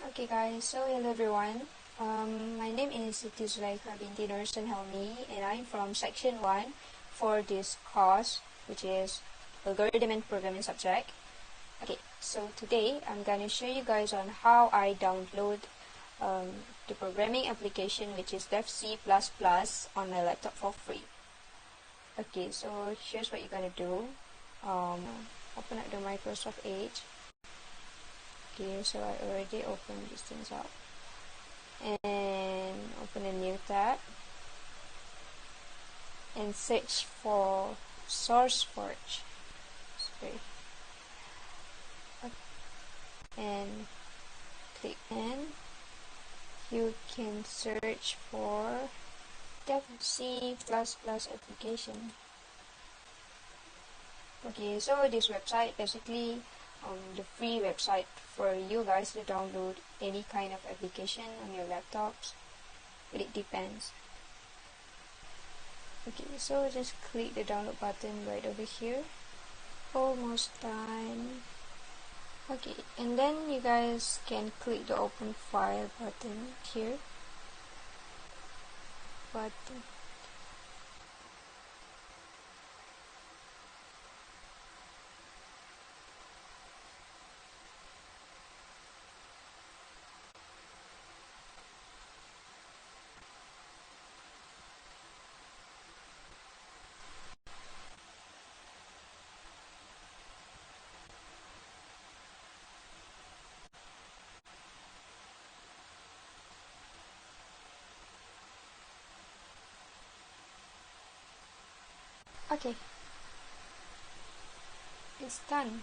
Okay guys, so hello everyone. My name is Siti Zulaikha binti Nursan Helmi and I'm from section 1 for this course, which is algorithm and programming subject. Okay, so today I'm gonna show you guys on how I download the programming application, which is Dev C++ on my laptop for free. Okay, so here's what you're gonna do. Open up the Microsoft Edge. Okay, so I already opened these things up and open a new tab and search for SourceForge. Sorry. And click and you can search for Dev C++ application. Okay, so this website basically the free website for you guys to download any kind of application on your laptops, but it depends. Okay, so just click the download button right over here. Almost done. Okay, and then you guys can click the open file button here. Okay, it's done.